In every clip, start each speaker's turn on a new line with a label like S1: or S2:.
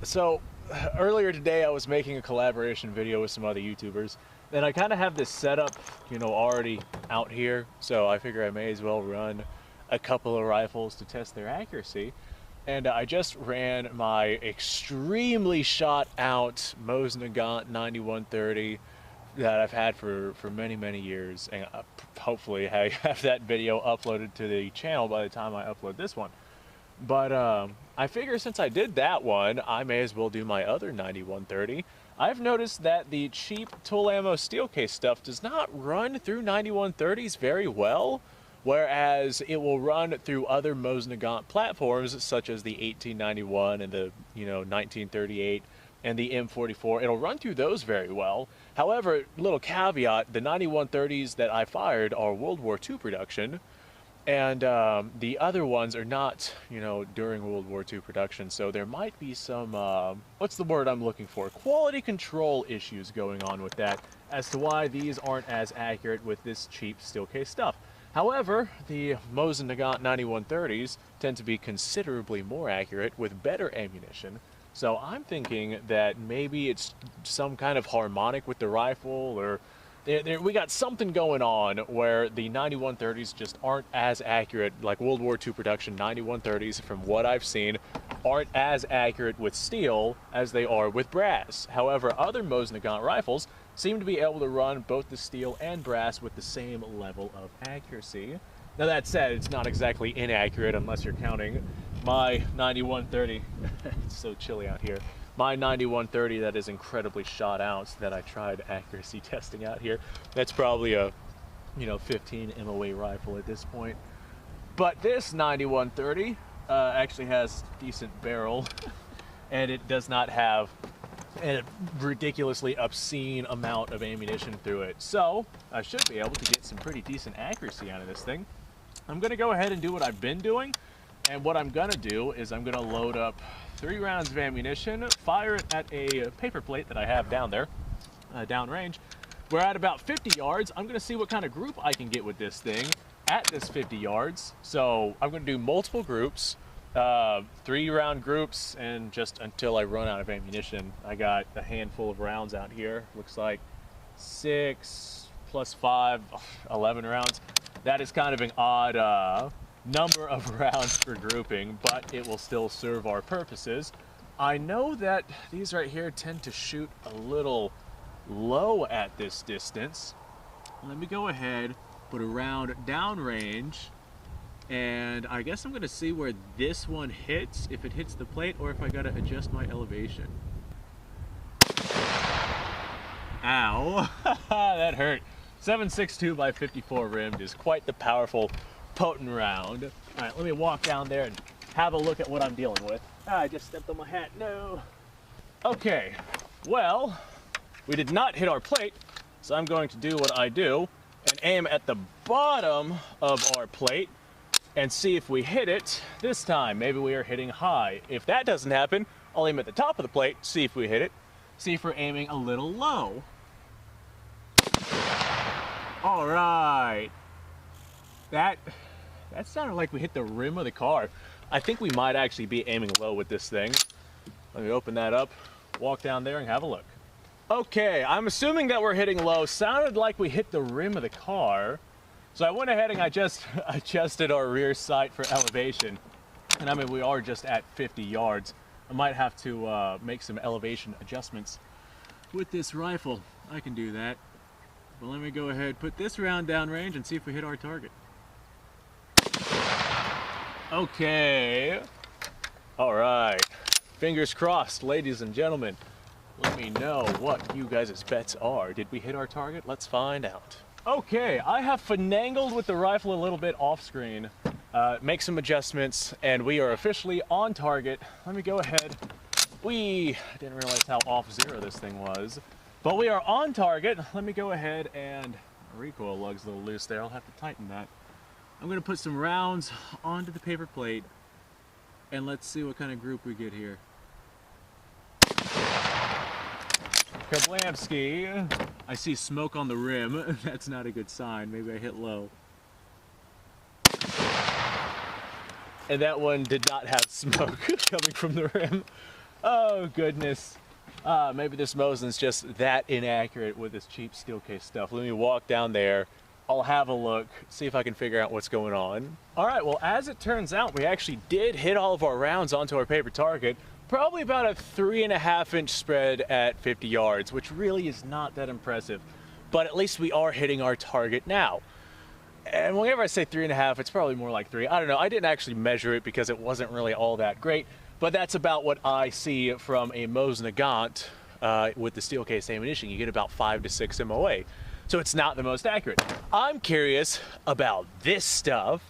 S1: So earlier today I was making a collaboration video with some other YouTubers, and I kind of have this setup, already out here, so I figure I may as well run a couple of rifles to test their accuracy. And I just ran my extremely shot out Mosin Nagant 9130 that I've had for many years, and hopefully I have that video uploaded to the channel by the time I upload this one. But I figure since I did that one, I may as well do my other 9130. I've noticed that the cheap tool ammo steel case stuff does not run through 9130s very well, whereas it will run through other Mosin Nagant platforms such as the 1891 and the 1938 and the M44. It'll run through those very well. However, little caveat, the 9130s that I fired are World War II production, and the other ones are not, during World War II production, so there might be some, what's the word I'm looking for? Quality control issues going on with that, as to why these aren't as accurate with this cheap steel case stuff. However, the Mosin Nagant 9130s tend to be considerably more accurate with better ammunition, so I'm thinking that maybe it's some kind of harmonic with the rifle, or we got something going on where the 9130s just aren't as accurate, like World War II production 9130s, from what I've seen, aren't as accurate with steel as they are with brass. However, other Mosin Nagant rifles seem to be able to run both the steel and brass with the same level of accuracy. Now that said, it's not exactly inaccurate unless you're counting my 9130. It's so chilly out here. My 9130 that is incredibly shot out that I tried accuracy testing out here. That's probably a 15 MOA rifle at this point. But this 9130 actually has decent barrel, and it does not have a ridiculously obscene amount of ammunition through it. So I should be able to get some pretty decent accuracy out of this thing. I'm gonna go ahead and do what I've been doing, and what I'm gonna do is I'm gonna load up 3 rounds of ammunition, fire it at a paper plate that I have down there, downrange. We're at about 50 yards. I'm gonna see what kind of group I can get with this thing at this 50 yards. So I'm gonna do multiple groups, 3-round groups, and just until I run out of ammunition. I got a handful of rounds out here. Looks like 6 plus 5, 11 rounds. That is kind of an odd number of rounds for grouping, but it will still serve our purposes. I know that these right here tend to shoot a little low at this distance. Let me go ahead, put a round downrange, and I guess I'm gonna see where this one hits, if it hits the plate or if I gotta adjust my elevation. Ow, that hurt. 7.62 by 54 rimmed is quite the powerful, potent round. All right, let me walk down there and have a look at what I'm dealing with. I just stepped on my hat, no. Okay, well, we did not hit our plate, so I'm going to do what I do and aim at the bottom of our plate and see if we hit it this time. Maybe we are hitting high. If that doesn't happen, I'll aim at the top of the plate, see if we hit it, see if we're aiming a little low. All right. That sounded like we hit the rim of the car. I think we might actually be aiming low with this thing. Let me open that up, walk down there and have a look. Okay, I'm assuming that we're hitting low. Sounded like we hit the rim of the car. So I went ahead and I just adjusted our rear sight for elevation. And I mean, we are just at 50 yards. I might have to make some elevation adjustments with this rifle. I can do that. But let me go ahead, put this round downrange and see if we hit our target. Okay. All right. Fingers crossed, ladies and gentlemen. Let me know what you guys' bets are. Did we hit our target? Let's find out. Okay, I have finagled with the rifle a little bit off screen, make some adjustments, and we are officially on target. Let me go ahead. I didn't realize how off zero this thing was. But we are on target. Let me go ahead and, recoil lug's a little loose there. I'll have to tighten that. I'm gonna put some rounds onto the paper plate and let's see what kind of group we get here. Kablamski. I see smoke on the rim. That's not a good sign. Maybe I hit low. And that one did not have smoke coming from the rim. Oh goodness. Maybe this Mosin's just that inaccurate with this cheap steel case stuff. Let me walk down there. I'll have a look, see if I can figure out what's going on. All right, well, as it turns out, we actually did hit all of our rounds onto our paper target. Probably about a 3.5-inch spread at 50 yards, which really is not that impressive. But at least we are hitting our target now. And whenever I say 3.5, it's probably more like 3. I don't know, I didn't actually measure it because it wasn't really all that great. But that's about what I see from a Mosin Nagant with the steel case ammunition. You get about 5 to 6 MOA. So it's not the most accurate. I'm curious about this stuff.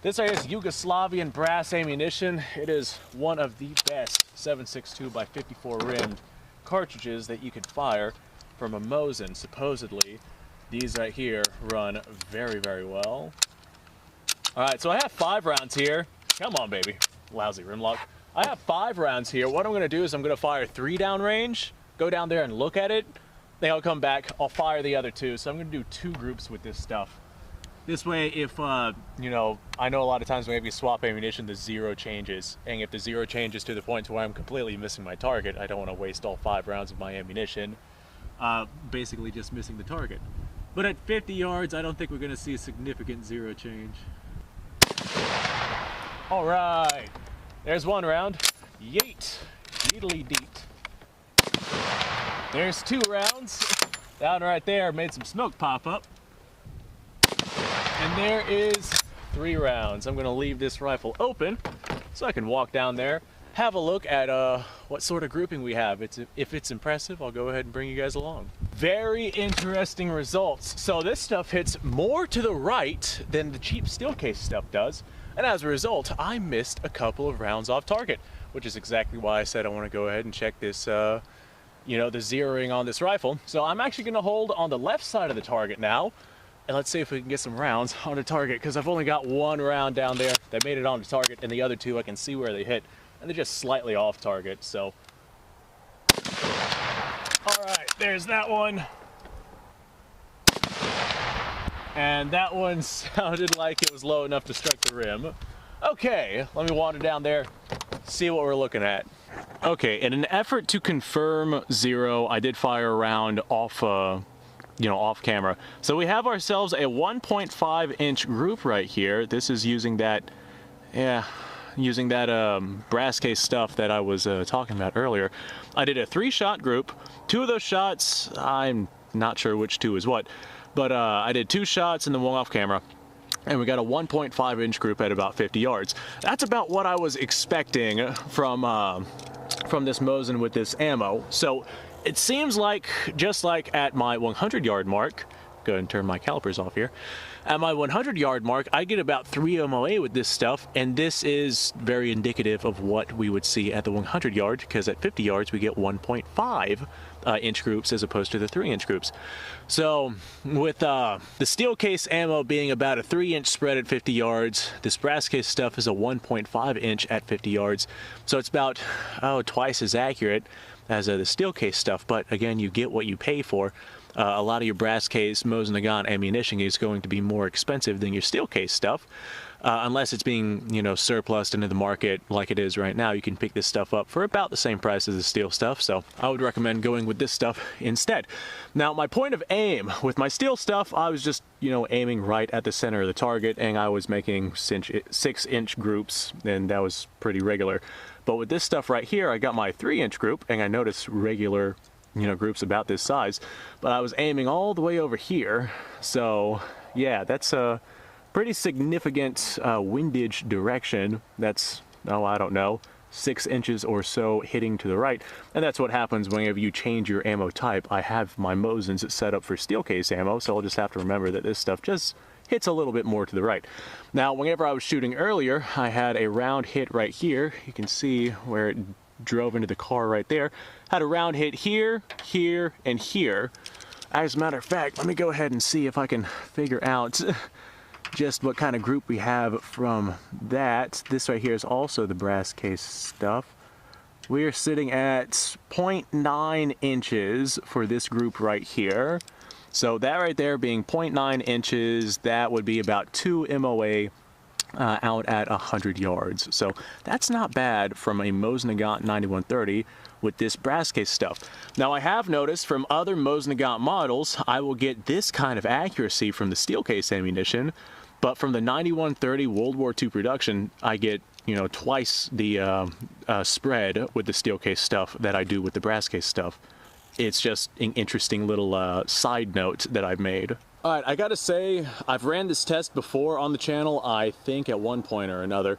S1: This right here is Yugoslavian brass ammunition. It is one of the best 7.62 by 54 rimmed cartridges that you could fire from a Mosin. Supposedly, these right here run very, very well. All right, so I have 5 rounds here. Come on, baby. Lousy rim lock. I have 5 rounds here. What I'm gonna do is I'm gonna fire 3 downrange, go down there and look at it, then I'll come back, I'll fire the other 2. So I'm gonna do 2 groups with this stuff. This way, if, you know, I know a lot of times whenever you swap ammunition, the 0 changes. And if the 0 changes to the point to where I'm completely missing my target, I don't wanna waste all 5 rounds of my ammunition, basically just missing the target. But at 50 yards, I don't think we're gonna see a significant 0 change. All right. There's 1 round. Yeet. Yeetily deet. There's 2 rounds. Down right there, made some smoke pop up. And there is 3 rounds. I'm gonna leave this rifle open so I can walk down there, have a look at what sort of grouping we have. If it's impressive, I'll go ahead and bring you guys along. Very interesting results. So this stuff hits more to the right than the cheap steel case stuff does. And as a result, I missed a couple of rounds off target, which is exactly why I said I want to go ahead and check this, you know, the zeroing on this rifle. So I'm actually going to hold on the left side of the target now, and let's see if we can get some rounds on the target, because I've only got 1 round down there that made it on the target, and the other 2 I can see where they hit, and they're just slightly off target. So, all right, there's that one. And that one sounded like it was low enough to strike the rim. Okay, let me wander down there, see what we're looking at. Okay, in an effort to confirm 0, I did fire a round off, you know, off camera. So we have ourselves a 1.5-inch group right here. This is using that, brass case stuff that I was talking about earlier. I did a 3-shot group. 2 of those shots, I'm not sure which 2 is what, but I did 2 shots and then 1 off camera. And we got a 1.5-inch group at about 50 yards. That's about what I was expecting from this Mosin with this ammo. So it seems like, just like at my 100-yard mark, go ahead and turn my calipers off here. At my 100-yard mark, I get about 3 MOA with this stuff, and this is very indicative of what we would see at the 100-yard, because at 50 yards we get 1.5-inch groups as opposed to the 3-inch groups. So with the steel case ammo being about a 3-inch spread at 50 yards, this brass case stuff is a 1.5-inch at 50 yards. So it's about, twice as accurate as the steel case stuff, but again, you get what you pay for. A lot of your brass case Mosin Nagant ammunition is going to be more expensive than your steel case stuff, unless it's being, you know, surplused into the market like it is right now. You can pick this stuff up for about the same price as the steel stuff, so I would recommend going with this stuff instead. Now, my point of aim with my steel stuff, I was just, you know, aiming right at the center of the target, and I was making 6-inch groups, and that was pretty regular. But with this stuff right here, I got my 3-inch group, and I noticed regular, you know, groups about this size, but I was aiming all the way over here. So yeah, that's a pretty significant windage direction. That's, I don't know, 6 inches or so hitting to the right, and that's what happens whenever you change your ammo type. I have my Mosins set up for steel case ammo, so I'll just have to remember that this stuff just hits a little bit more to the right. Now, whenever I was shooting earlier, I had a round hit right here. You can see where it drove into the car right there. Had a round hit here, here, and here. As a matter of fact, let me go ahead and see if I can figure out just what kind of group we have from that. This right here is also the brass case stuff. We're sitting at 0.9 inches for this group right here. So that right there being 0.9 inches, that would be about 2 MOA out at 100 yards. So that's not bad from a Mosin Nagant 9130 with this brass case stuff. Now I have noticed from other Mosin Nagant models, I will get this kind of accuracy from the steel case ammunition, but from the 9130 World War II production, I get, you know, twice the spread with the steel case stuff that I do with the brass case stuff. It's just an interesting little side note that I've made. All right, I gotta say, I've ran this test before on the channel, I think at one point or another,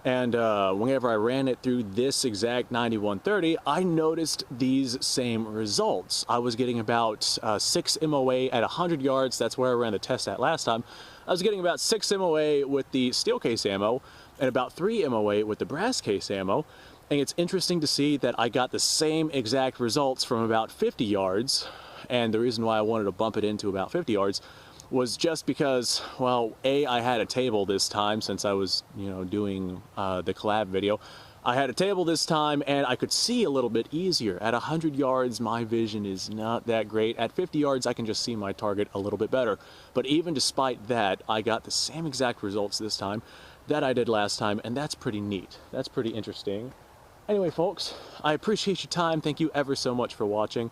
S1: and whenever I ran it through this exact 9130, I noticed these same results. I was getting about 6 MOA at 100 yards, that's where I ran the test at last time. I was getting about 6 MOA with the steel case ammo, and about 3 MOA with the brass case ammo. And it's interesting to see that I got the same exact results from about 50 yards. And the reason why I wanted to bump it into about 50 yards was just because, well, I had a table this time since I was, you know, doing the collab video. I had a table this time and I could see a little bit easier. At 100 yards, my vision is not that great. At 50 yards, I can just see my target a little bit better. But even despite that, I got the same exact results this time that I did last time, and that's pretty neat. That's pretty interesting. Anyway, folks, I appreciate your time. Thank you ever so much for watching.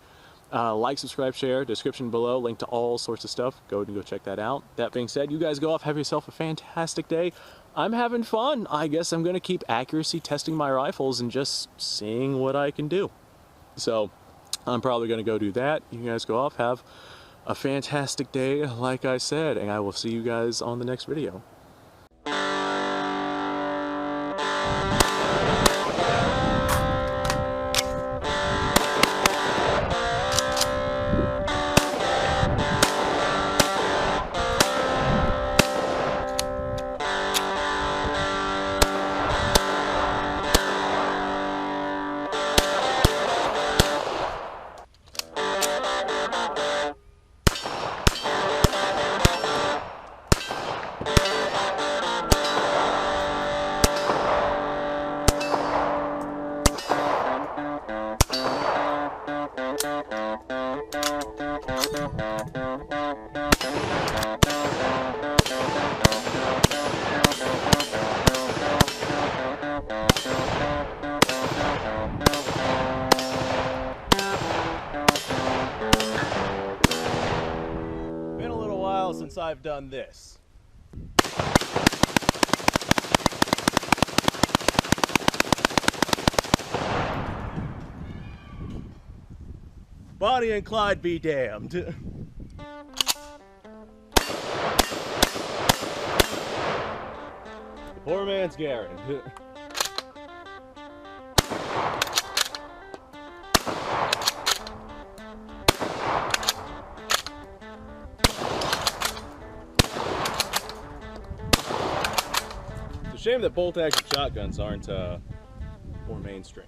S1: Like, subscribe, share, description below, link to all sorts of stuff. Go ahead and go check that out. That being said, you guys go off, have yourself a fantastic day. I'm having fun. I guess I'm going to keep accuracy testing my rifles and just seeing what I can do. So I'm probably going to go do that. You guys go off, have a fantastic day, like I said, and I will see you guys on the next video.
S2: Been a little while since I've done this. Bonnie and Clyde be damned. The poor man's Garen. It's a shame that bolt-action shotguns aren't more mainstream.